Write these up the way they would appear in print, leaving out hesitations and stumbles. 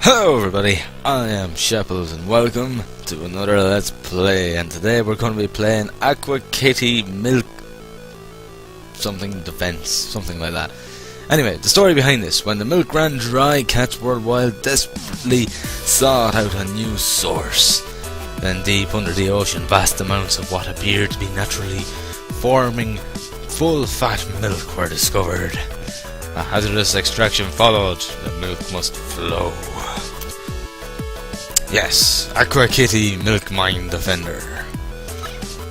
Hello everybody, I am Shepples and welcome to another Let's Play, and today we're going to be playing Aqua Kitty Milk something defense, something like that. Anyway, the story behind this: when the milk ran dry, cats worldwide desperately sought out a new source. Then deep under the ocean, vast amounts of what appeared to be naturally forming full fat milk were discovered. A hazardous extraction followed. The milk must flow. Yes, Aqua Kitty Milk Mine Defender.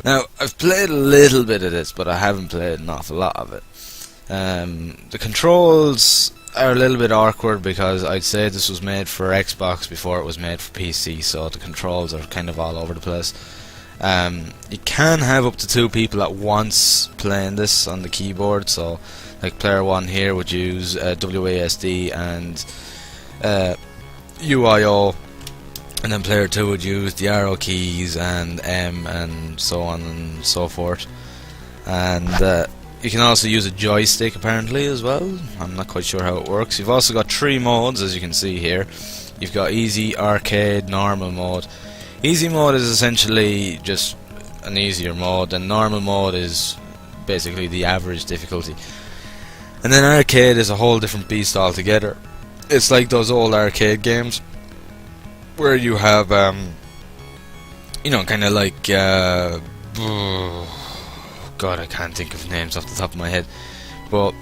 Now, I've played a little bit of this, but I haven't played an awful lot of it. The controls are a little bit awkward because I'd say this was made for Xbox before it was made for PC, so the controls are kind of all over the place. You can have up to 2 people at once playing this on the keyboard, so like player 1 here would use WASD and UIO, and then player 2 would use the arrow keys and M and so on and so forth. And you can also use a joystick apparently as well. I'm not quite sure how it works. You've also got 3 modes, as you can see here. You've got easy, arcade, normal mode. Easy mode is essentially just an easier mode, and normal mode is basically the average difficulty. And then arcade is a whole different beast altogether. It's like those old arcade games where you have, you know, kind of like, God, I can't think of names off the top of my head, but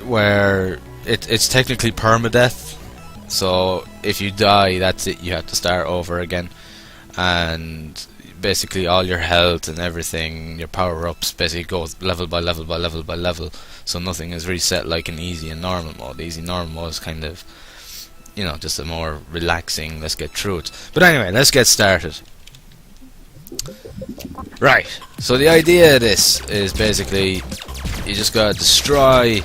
where it's technically permadeath. So if you die, that's it, you have to start over again. And basically all your health and everything, your power-ups, basically goes level by level by level by level, so nothing is reset like in easy and normal mode. Easy normal mode is kind of, you know, just a more relaxing, let's get through it. But anyway, let's get started. Right, so the idea of this is basically you just gotta destroy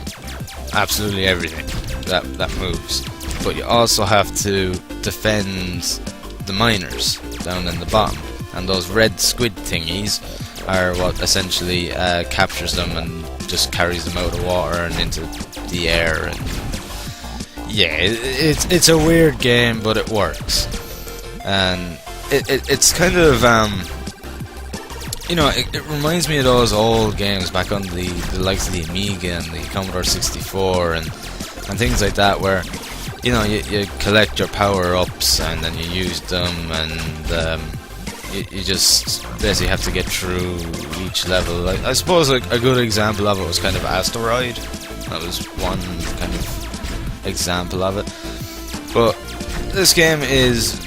absolutely everything that moves, but you also have to defend the miners down in the bottom, and those red squid thingies are what essentially captures them and just carries them out of water and into the air. And yeah, it's a weird game, but it works. And it's kind of you know, it reminds me of those old games back on the likes of the Amiga and the Commodore 64 and things like that, where you know you collect your power-ups and then you use them, and you just basically have to get through each level. I suppose a good example of it was kind of Asteroid. That was one kind of example of it. But this game is,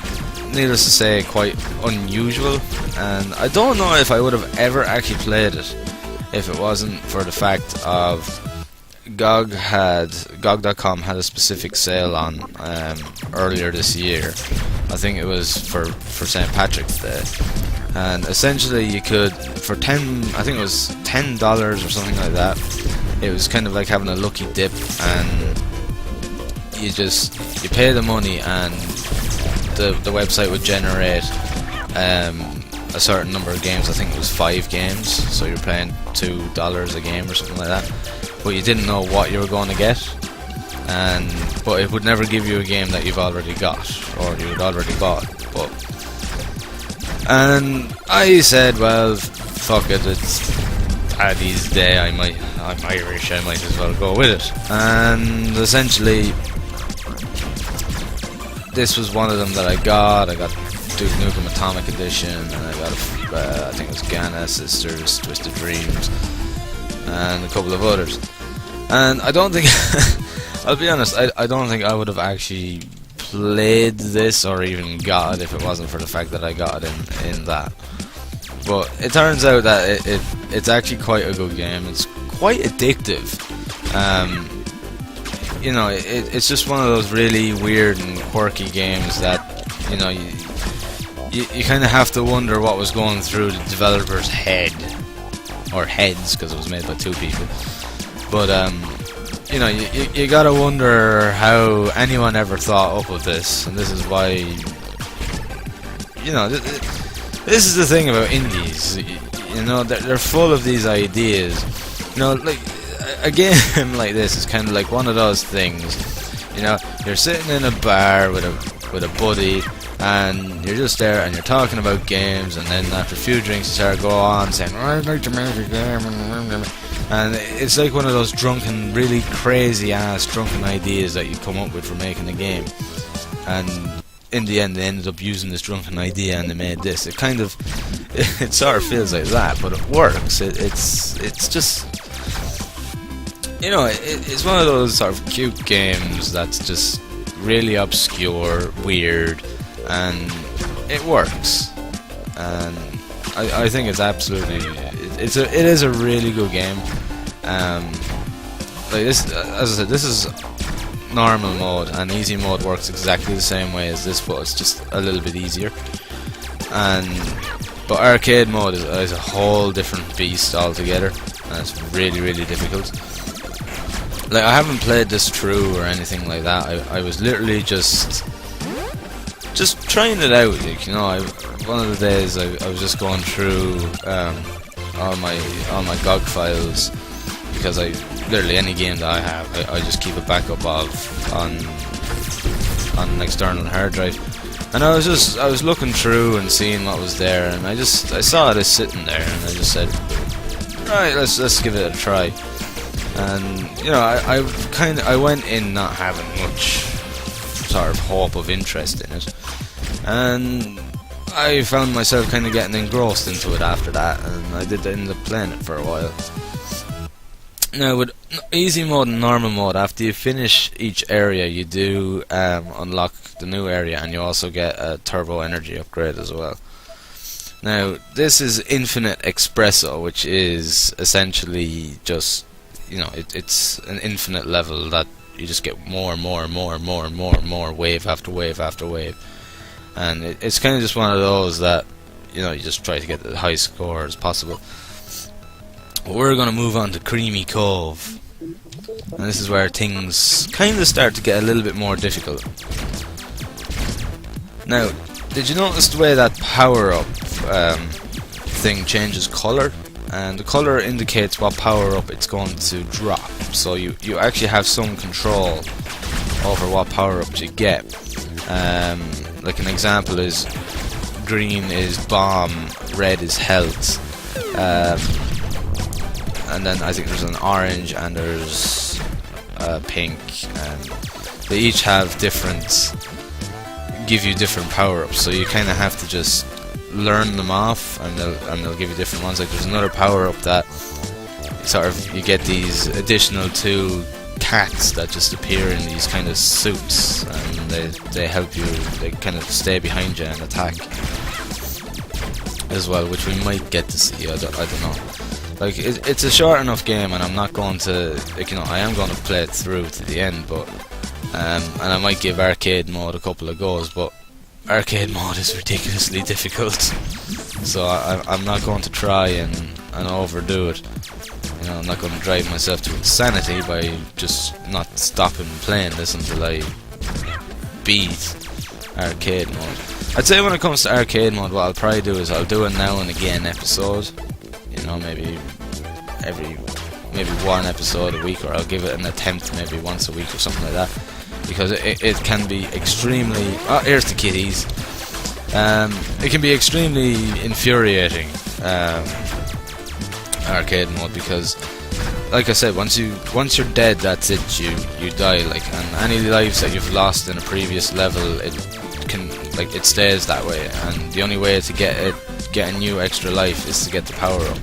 needless to say, quite unusual, and I don't know if I would have ever actually played it if it wasn't for the fact of GOG.com had a specific sale on earlier this year. I think it was for St. Patrick's Day, and essentially you could, for I think it was $10 or something like that, it was kind of like having a lucky dip, and you pay the money and the website would generate a certain number of games. I think it was 5 games, so you're paying $2 a game or something like that, but you didn't know what you were going to get, but it would never give you a game that you've already got or you had already bought. And I said, well, fuck it, it's Paddy's Day, I'm Irish, I might as well go with it. And essentially this was one of them that I got Duke Nukem Atomic Edition, and I got I think it was Ghana Sisters, Twisted Dreams, and a couple of others. And I don't think I'll be honest, I don't think I would have actually played this or even got it if it wasn't for the fact that I got it in that. But it turns out that it's actually quite a good game. It's quite addictive. You know, it's just one of those really weird and quirky games that, you know, you kind of have to wonder what was going through the developer's head, or heads, because it was made by 2 people. But you know, you gotta wonder how anyone ever thought up of this, and this is why, you know, this is the thing about indies. You know, they're full of these ideas. You know, like a game like this is kind of like one of those things. You know, you're sitting in a bar with with a buddy, and you're just there and you're talking about games, and then after a few drinks you start to go on saying, oh, I'd like to make a game, and it's like one of those drunken, really crazy ass drunken ideas that you come up with for making a game. And in the end they ended up using this drunken idea and they made this. It kind of, it sort of feels like that, but it works. It's just, you know, it's one of those sort of cute games that's just really obscure, weird, and it works. And I think it's absolutely, it is a really good game. Like this, as I said, this is normal mode, and easy mode works exactly the same way as this, but it's just a little bit easier. But arcade mode is a whole different beast altogether, and it's really, really difficult. Like, I haven't played this through or anything like that. I was literally just trying it out. Like, you know, one of the days I was just going through all my GOG files, because literally any game that I have, I just keep a backup of on an external hard drive. And I was looking through and seeing what was there, and I saw this sitting there, and I just said, right, let's give it a try. And you know, I went in not having much sort of hope of interest in it, and I found myself kind of getting engrossed into it after that, and I did end up playing it for a while. Now, with easy mode and normal mode, after you finish each area, you do unlock the new area, and you also get a turbo energy upgrade as well. Now, this is Infinite Espresso, which is essentially just, you know, it's an infinite level that you just get more and more and more and more and more and more, wave after wave after wave. And it's kind of just one of those that, you know, you just try to get the high score as possible. But we're going to move on to Creamy Cove, and this is where things kind of start to get a little bit more difficult. Now, did you notice the way that power-up thing changes colour? And the colour indicates what power-up it's going to drop, so you actually have some control over what power-ups you get. Like an example is, green is bomb, red is health, and then I think there's an orange and there's pink, and they each have give you different power-ups, so you kind of have to just learn them off, and they'll give you different ones. Like there's another power-up that you get these additional 2 cats that just appear in these kind of suits, and they help you, they kind of stay behind you and attack as well, which we might get to see. I don't know. Like, it's a short enough game, and I'm not going to, like, you know, I am going to play it through to the end, but and I might give arcade mode a couple of goes, but arcade mode is ridiculously difficult, so I'm not going to try and overdo it. You know, I'm not going to drive myself to insanity by just not stopping playing this until I beat arcade mode. I'd say when it comes to arcade mode, what I'll probably do is I'll do a now and again episode. You know, maybe one episode a week, or I'll give it an attempt maybe once a week or something like that, because it can be extremely, oh, here's the kitties. It can be extremely infuriating, arcade mode, because like I said, once you're dead, that's it, you die. Like, and any lives that you've lost in a previous level, it stays that way, and the only way to get a new extra life is to get the power up.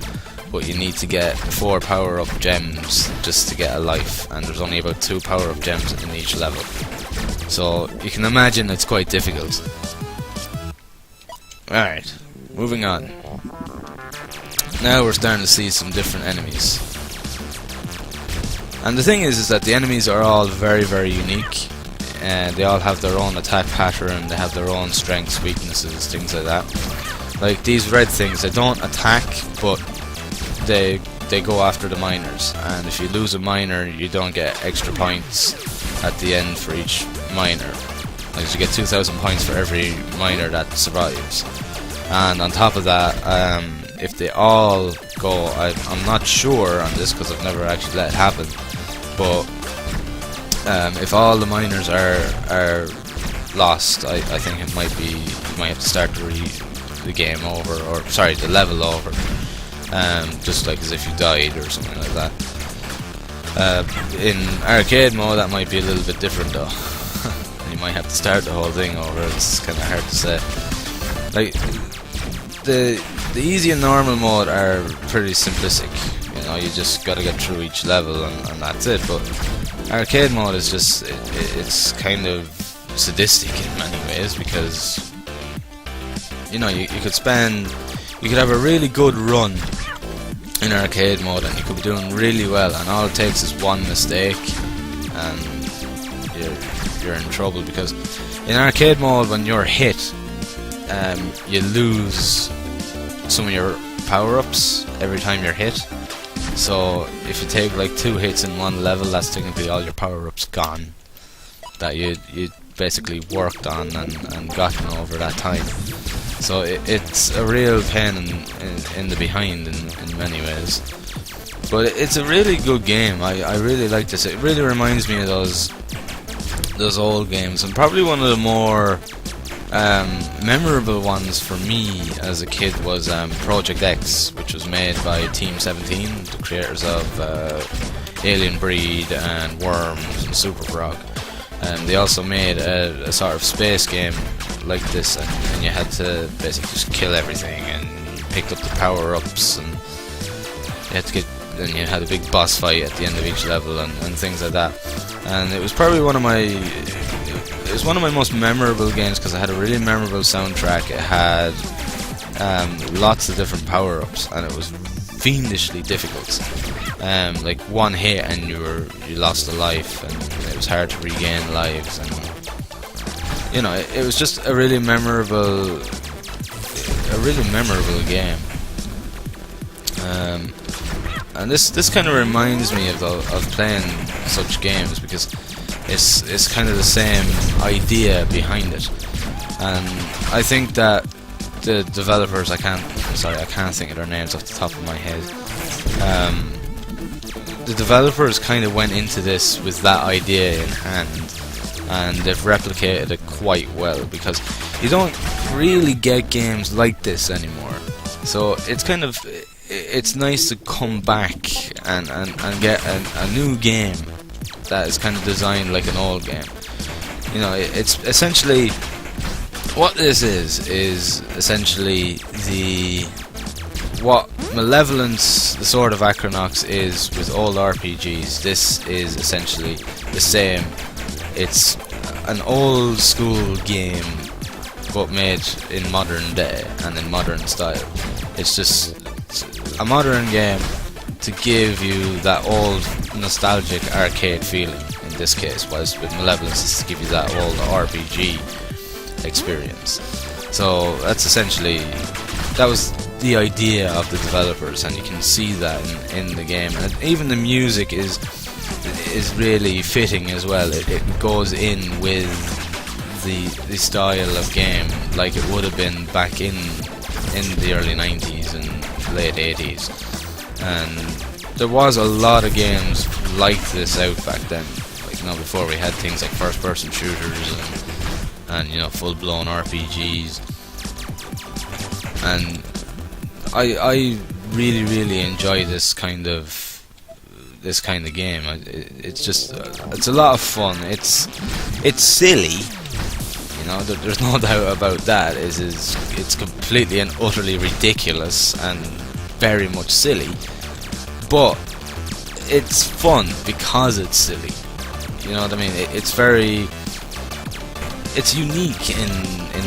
But you need to get 4 power-up gems just to get a life, and there's only about 2 power-up gems in each level. So you can imagine it's quite difficult. Alright, moving on. Now we're starting to see some different enemies. And the thing is that the enemies are all very, very unique. And they all have their own attack pattern, they have their own strengths, weaknesses, things like that. Like these red things, they don't attack, but they go after the miners, and if you lose a miner, you don't get extra points at the end for each miner. Like, you get 2,000 points for every miner that survives. And on top of that, if they all go, I'm not sure on this because I've never actually let it happen, but if all the miners are lost, I think it might be you might have to start the game over, or sorry, the level over, just like as if you died or something like that. In arcade mode, that might be a little bit different though. You might have to start the whole thing over. It's kind of hard to say. Like the easy and normal mode are pretty simplistic. You know, you just gotta get through each level and that's it. But arcade mode is just it's kind of sadistic in many ways, because you know you could have a really good run in arcade mode and you could be doing really well, and all it takes is one mistake and you're in trouble, because in arcade mode when you're hit, you lose some of your power-ups every time you're hit. So if you take like 2 hits in one level, that's technically all your power-ups gone that you basically worked on and gotten over that time. So it's a real pain in the behind in many ways. But it's a really good game. I really like this. It really reminds me of those old games, and probably one of the more memorable ones for me as a kid was Project X, which was made by Team 17, the creators of Alien Breed and Worms and Super Frog. They also made a sort of space game like this, and you had to basically just kill everything, and you picked up the power-ups, and you had a big boss fight at the end of each level and things like that. And it was probably one of my most memorable games, because it had a really memorable soundtrack. It had lots of different power-ups, and it was fiendishly difficult. Like one hit and you lost a life, and it was hard to regain lives, and you know, it was just a really memorable game. And this kind of reminds me of playing such games, because it's kind of the same idea behind it. And I think that the developers, I can't think of their names off the top of my head. The developers kind of went into this with that idea in hand, and they've replicated it quite well, because you don't really get games like this anymore. So it's nice to come back and get a new game that is kind of designed like an old game. You know, it's essentially what this is essentially what Malevolence, the Sword of Acronox, is with old RPGs. This is essentially the same. It's an old school game, but made in modern day and in modern style. It's just a modern game to give you that old nostalgic arcade feeling in this case, whilst with Malevolence it's to give you that old RPG experience. So that's essentially, that was the idea of the developers, and you can see that in the game. And even the music is really fitting as well. It goes in with the style of game, like it would have been back in the early 90s and late 80s. And there was a lot of games like this out back then, like, you know, before we had things like first person shooters and you know, full blown RPGs. And I really enjoy this kind of game. It's just it's a lot of fun. It's silly, you know. There's no doubt about that. It's completely and utterly ridiculous and very much silly, but it's fun because it's silly. You know what I mean? It's unique in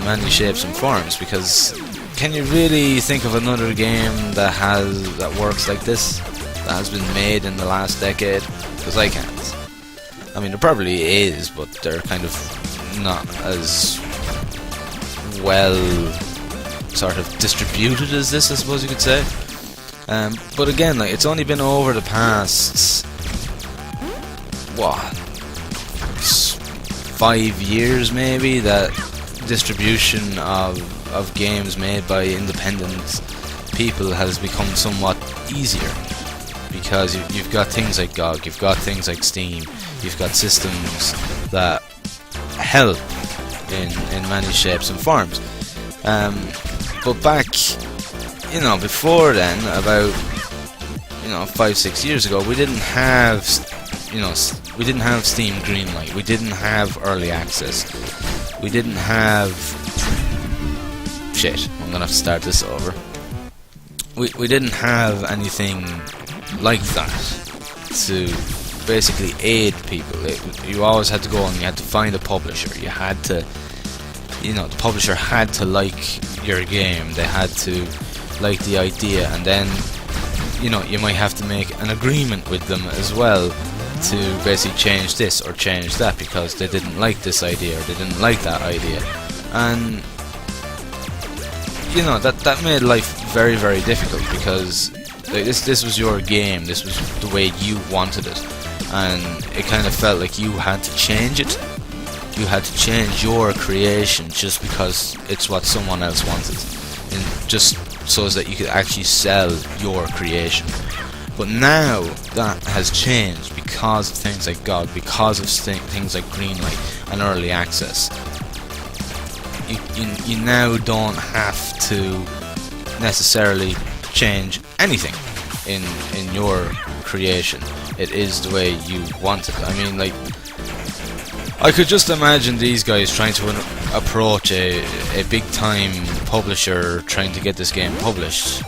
many shapes and forms, because can you really think of another game that works like this, that has been made in the last decade? Because I can't. I mean, there probably is, but they're kind of not as well sort of distributed as this, I suppose you could say. But again, like, it's only been over the past 5 years maybe that distribution of games made by independent people has become somewhat easier, because you've got things like GOG, you've got things like Steam, you've got systems that help, in many shapes and forms. But back, before then, about 5-6 years ago, we didn't have Steam Greenlight, we didn't have early access, we didn't have shit. I'm gonna have to start this over. We didn't have anything like that to basically aid people. You always had to go and you had to find a publisher. You had to, the publisher had to like your game. They had to like the idea, and then, you might have to make an agreement with them as well to basically change this or change that because they didn't like this idea or they didn't like that idea. And that made life very, very difficult because this was your game, this was the way you wanted it, and it kind of felt like you had to change it. You had to change your creation just because it's what someone else wanted, and just so that you could actually sell your creation. But now that has changed because of things like God, because of things like Greenlight and early access. You now don't have to necessarily change anything in your creation. It is the way you want it. I mean, like, I could just imagine these guys trying to approach a big time publisher trying to get this game published.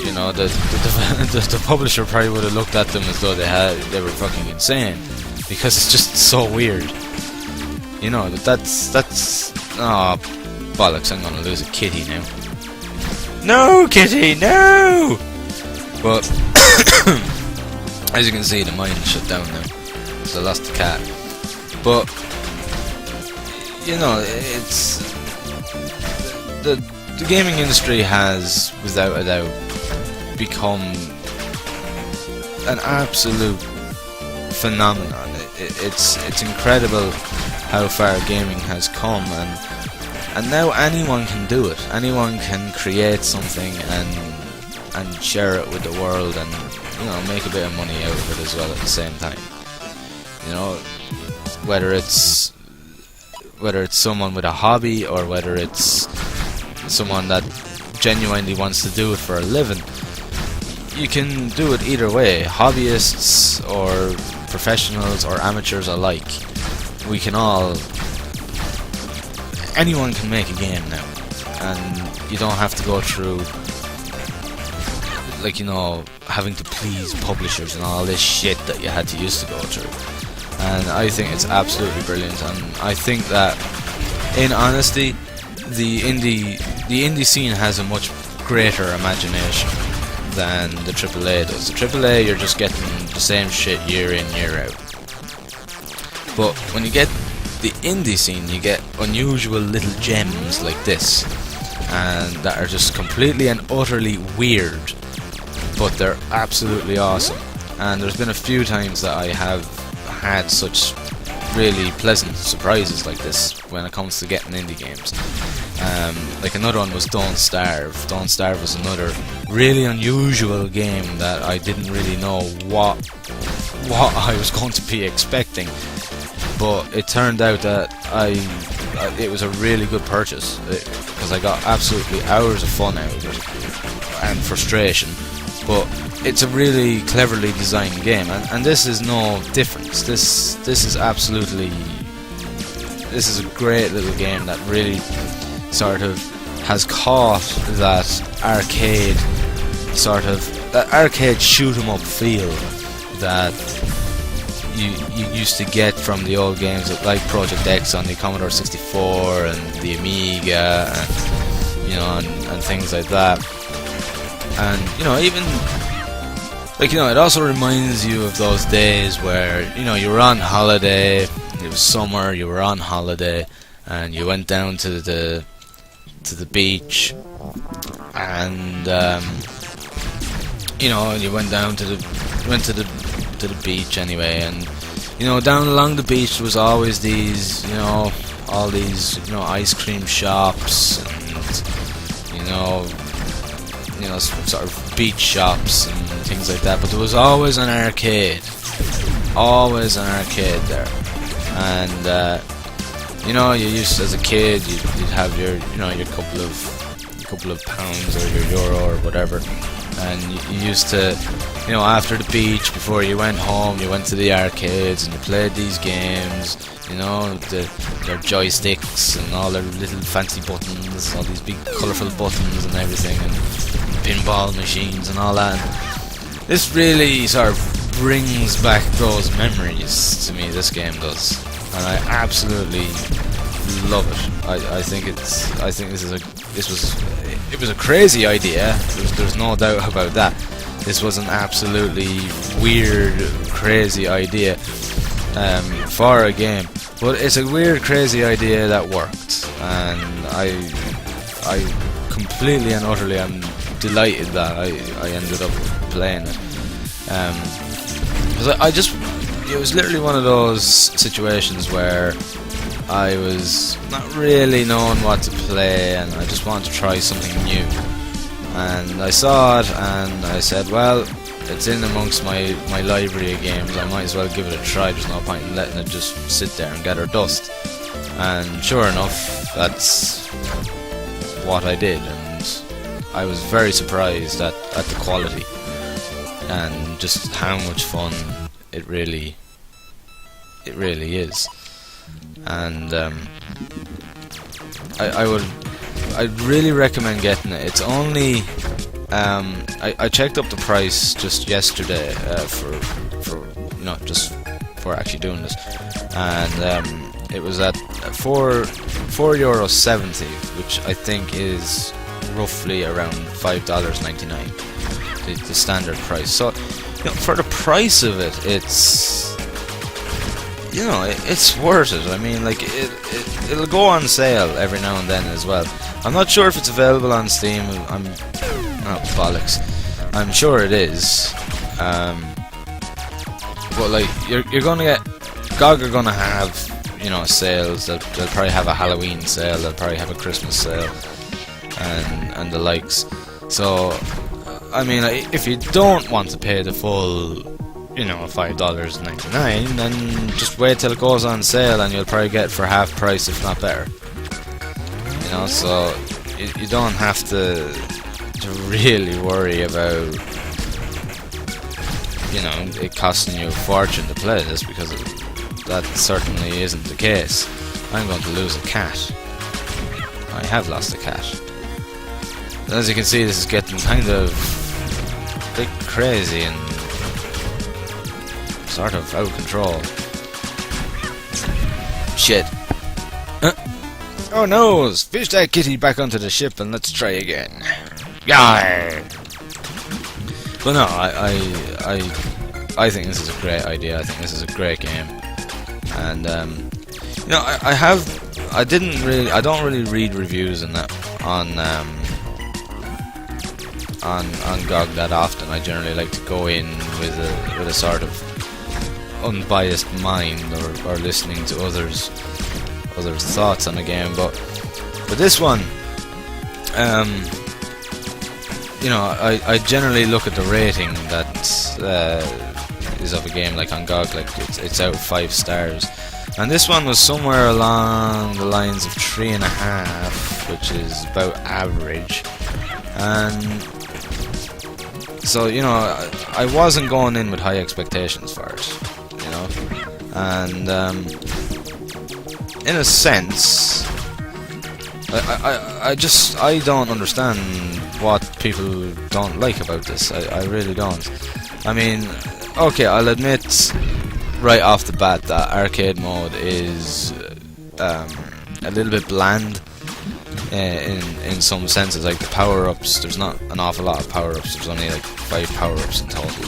The publisher probably would have looked at them as though they were fucking insane, because it's just so weird. That's oh bollocks, I'm gonna lose a kitty now. No, kitty, no! But as you can see, the mine shut down now, so I lost the cat. But it's the gaming industry has, without a doubt, become an absolute phenomenon. It's incredible how far gaming has come, and now anyone can do it. Anyone can create something and share it with the world, and make a bit of money out of it as well at the same time. Whether it's someone with a hobby or whether it's someone that genuinely wants to do it for a living, you can do it either way. Hobbyists or professionals or amateurs alike, anyone can make a game now, and you don't have to go through having to please publishers and all this shit that you had to used to go through. And I think it's absolutely brilliant, and I think that, in honesty, the indie scene has a much greater imagination than the AAA does. The AAA, you're just getting the same shit year in, year out. But when you get the indie scene, you get unusual little gems like this, and that are just completely and utterly weird, but they're absolutely awesome. And there's been a few times that I have had such really pleasant surprises like this when it comes to getting indie games. Like another one was Don't Starve. Don't Starve was another really unusual game that I didn't really know what I was going to be expecting, but it turned out that it was a really good purchase, because I got absolutely hours of fun out of it and frustration. But it's a really cleverly designed game, and this is no difference. This is a great little game that really sort of has caught that arcade shoot 'em up feel that you used to get from the old games like Project X on the Commodore 64 and the Amiga, and things like that. And even it also reminds you of those days where you were on holiday. It was summer. You were on holiday, and you went down to the beach, and you went to the beach anyway, and down along the beach was always these all these ice cream shops, and sort of beach shops and things like that, but there was always an arcade there. And You know, you used as a kid, you'd have your, you know, your couple of pounds or your euro or whatever, and you used to, you know, after the beach, before you went home, you went to the arcades and you played these games, you know, their joysticks and all their little fancy buttons, all these big colourful buttons and everything, and pinball machines and all that. And this really sort of brings back those memories to me, this game does, and I absolutely love it. I think it was a crazy idea. There's no doubt about that. This was an absolutely weird, crazy idea for a game, but it's a weird, crazy idea that worked, and I completely and utterly am delighted that I ended up playing it. Because it was literally one of those situations where I was not really knowing what to play, and I just wanted to try something new. And I saw it, and I said, well, it's in amongst my library of games, I might as well give it a try. There's no point in letting it just sit there and gather dust. And sure enough, that's what I did, and I was very surprised at the quality and just how much fun it really is. And I'd really recommend getting it. It's only I checked up the price just yesterday for you know, just for actually doing this, and it was at €4.70, which I think is roughly around $5.99, the standard price. So, you know, for the price of it, it's, you know, it's worth it. I mean, like, it'll go on sale every now and then as well. I'm not sure if it's available on Steam. Oh, bollocks. I'm sure it is. But like, you're gonna get, GOG are gonna have, you know, sales. They'll probably have a Halloween sale. They'll probably have a Christmas sale, and the likes. So, I mean, if you don't want to pay the full, you know, $5.99, then just wait till it goes on sale, and you'll probably get it for half price, if not better. You know, so you don't have to really worry about, you know, it costing you a fortune to play this, because that certainly isn't the case. I'm going to lose a cat. I have lost a cat. As you can see, this is getting kind of a bit crazy and sort of out of control. Shit. Oh no! Fish that kitty back onto the ship and let's try again. Yar! But no, I think this is a great idea. I think this is a great game, and you know, I don't really read reviews and that on GOG that often. I generally like to go in with a sort of unbiased mind, or listening to others' thoughts on the game. But for this one, you know, I generally look at the rating that is of a game, like on GOG, like it's out of 5 stars, and this one was somewhere along the lines of 3.5, which is about average. And so, you know, I wasn't going in with high expectations for it, you know, and in a sense, I don't understand what people don't like about this. I really don't. I mean, okay, I'll admit right off the bat that arcade mode is a little bit bland in some senses. Like the power-ups, there's not an awful lot of power-ups. There's only like 5 power-ups in total,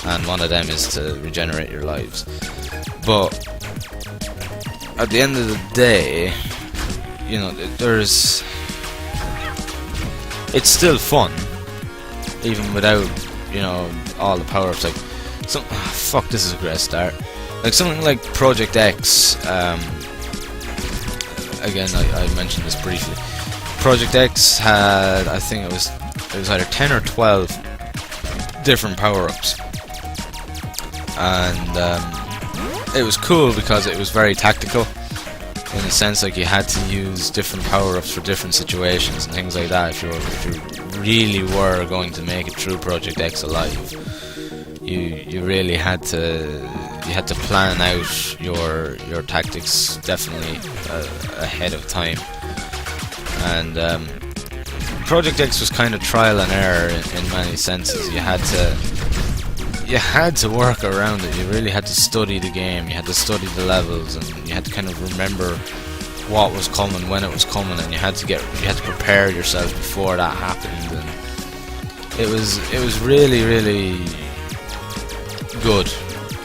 and one of them is to regenerate your lives. But at the end of the day, you know, it's still fun, even without, you know, all the power-ups. Like, fuck, this is a great start. Like something like Project X. Again, I mentioned this briefly. Project X had, I think it was either 10 or 12 different power-ups, and it was cool because it was very tactical. in a sense, like you had to use different power-ups for different situations and things like that. If you really were going to make it through Project X alive, you really had to plan out your tactics definitely ahead of time. And Project X was kind of trial and error in many senses. You had to work around it. You really had to study the game. You had to study the levels, and you had to kind of remember what was coming, when it was coming, and you had to prepare yourself before that happened. And it was really, really good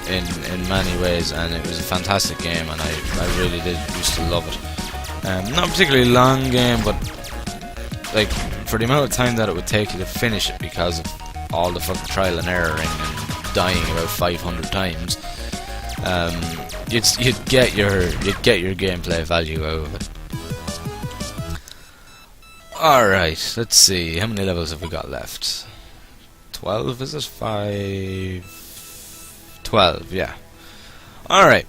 in many ways, and it was a fantastic game, and I really used to love it. Not a particularly long game, but like for the amount of time that it would take you to finish it, because of all the fucking trial and erroring and dying about 500 times, you'd get your gameplay value out of it. Alright, let's see, how many levels have we got left? 12, is it? 12, yeah. Alright,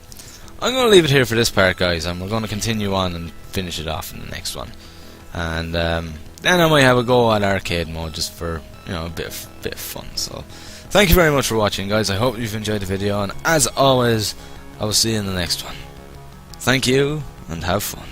I'm going to leave it here for this part, guys, and we're going to continue on and finish it off in the next one. And then I might have a go at arcade mode, just for, you know, a bit of fun. So thank you very much for watching, guys. I hope you've enjoyed the video, and as always, I will see you in the next one. Thank you, and have fun.